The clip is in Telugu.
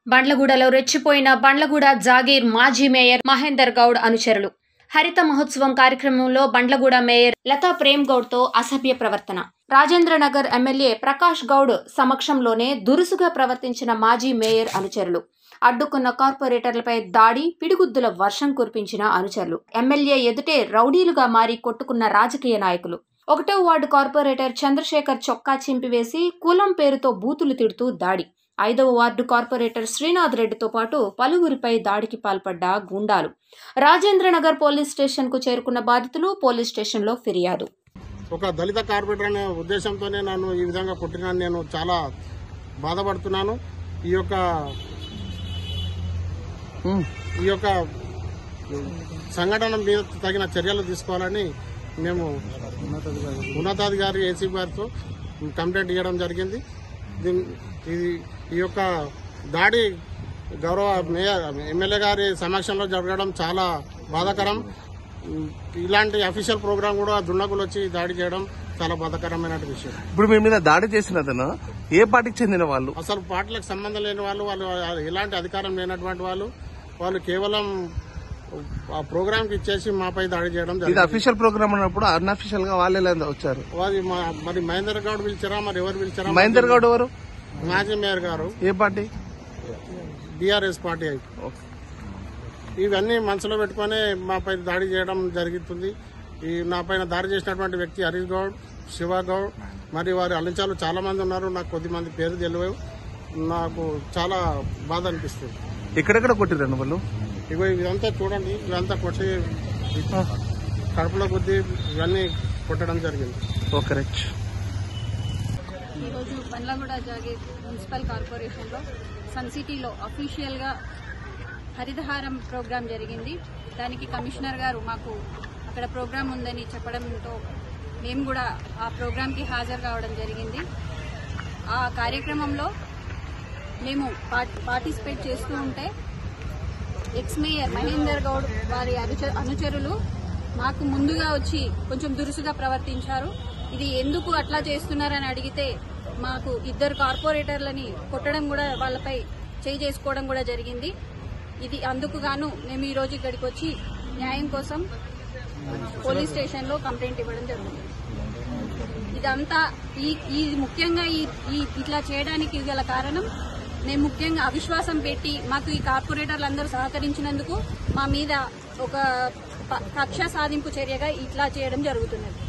బండ్లగూడలో రెచ్చిపోయిన బండ్లగూడ జాగీర్ మాజీ మేయర్ మహేందర్ గౌడ్ అనుచరులు. హరిత మహోత్సవం కార్యక్రమంలో బండ్లగూడ మేయర్ లతా ప్రేమ్ గౌడ్ తో అసభ్య ప్రవర్తన. రాజేంద్రనగర్ ఎమ్మెల్యే ప్రకాష్ గౌడ్ సమక్షంలోనే దురుసుగా ప్రవర్తించిన మాజీ మేయర్ అనుచరులు. అడ్డుకున్న కార్పొరేటర్లపై దాడి, పిడిగుద్దుల వర్షం కురిపించిన అనుచరులు. ఎమ్మెల్యే ఎదుటే రౌడీలుగా మారి కొట్టుకున్న రాజకీయ నాయకులు. 1వ వార్డు కార్పొరేటర్ చంద్రశేఖర్ చొక్కా చింపివేసి కులం పేరుతో బూతులు తిడుతూ దాడి. 5వ వార్డు కార్పొరేటర్ శ్రీనాథ్ రెడ్డితో పాటు పలువురిపై దాడికి పాల్పడ్డ గూండాలు. రాజేంద్రనగర్ పోలీస్ స్టేషన్ కు చేరుకున్న బాధితులు పోలీస్ స్టేషన్ లో ఫిర్యాదు. ఒక దళిత కార్పొరేటర్ అనే ఉద్దేశంతోనే నన్ను ఈ విధంగా కొట్టినా నేను చాలా బాధపడుతున్నాను. ఈ యొక్క సంఘటన మీద తగిన చర్యలు తీసుకోవాలని మేము ఉన్నతాధికారి ఏసీపీ గారితో కంప్లైంట్ ఇవ్వడం జరిగింది. ఈ యొక్క దాడి గౌరవ మేయర్ ఎమ్మెల్యే గారి సమక్షంలో జరగడం చాలా బాధాకరం. ఇలాంటి అఫీషియల్ ప్రోగ్రాం కూడా దుండగులు వచ్చి దాడి చేయడం చాలా బాధాకరమైన విషయం. ఇప్పుడు మీ మీద దాడి చేసినదన్నా ఏ పార్టీకి చెందిన వాళ్ళు? అసలు పార్టీలకు సంబంధం లేని వాళ్ళు ఎలాంటి అధికారం లేనటువంటి వాళ్ళు కేవలం ఆ ప్రోగ్రామ్ కి ఇచ్చేసి మాపై దాడి చేయడం జరిగింది. అఫీషియల్ ప్రోగ్రామ్ అన్నప్పుడు అన్అఫీషియల్ గా వాళ్ళే వచ్చారు. మరి మహేందర్ గౌడ్ పిలిచారా, మరి ఎవరు పిలిచారా? మహేందర్ గౌడ్ ఎవరు? మాజీ మేయర్ గారు. ఏ పార్టీ? BRS party. ఇవన్నీ మనసులో పెట్టుకుని మాపై దాడి చేయడం జరుగుతుంది. నా పైన దాడి చేసినటువంటి వ్యక్తి హరీష్ గౌడ్, శివ గౌడ్, మరి వారి అలించాలు చాలా మంది ఉన్నారు. నాకు కొద్దిమంది పేరు తెలియవు. నాకు చాలా బాధ అనిపిస్తుంది. ఎక్కడెక్కడ కొట్టిరండి వాళ్ళు? ఇదంతా చూడండి, ఇదంతా కొట్టి కడుపులో కొద్ది ఇవన్నీ కొట్టడం జరిగింది. ఈరోజు బండ్లగూడ జాగీర్ మున్సిపల్ కార్పొరేషన్లో సన్ సిటీలో అఫీషియల్గా హరితహారం ప్రోగ్రాం జరిగింది. దానికి కమిషనర్ గారు మాకు అక్కడ ప్రోగ్రాం ఉందని చెప్పడంతో మేము కూడా ఆ ప్రోగ్రాంకి హాజరు కావడం జరిగింది. ఆ కార్యక్రమంలో మేము పార్టిసిపేట్ చేస్తూ ఉంటే ఎక్స్ మేయర్ మహేందర్ గౌడ్ వారి అనుచరులు మాకు ముందుగా వచ్చి కొంచెం దురుసుగా ప్రవర్తించారు. ఇది ఎందుకు అట్లా చేస్తున్నారని అడిగితే మాకు 2 కార్పొరేటర్లని కొట్టడం కూడా, వాళ్ళపై చేయి చేసుకోవడం కూడా జరిగింది. ఇది అందుకు గాను మేము ఈ రోజు ఇక్కడికి వచ్చి న్యాయం కోసం పోలీస్ స్టేషన్ లో కంప్లైంట్ ఇవ్వడం జరుగుతుంది. ఇదంతా ఈ ముఖ్యంగా ఇట్లా చేయడానికి గల కారణం, మేము ముఖ్యంగా అవిశ్వాసం పెట్టి మాకు ఈ కార్పొరేటర్లందరూ సహకరించినందుకు మా మీద ఒక కక్ష సాధింపు చర్యగా ఇట్లా చేయడం జరుగుతున్నది.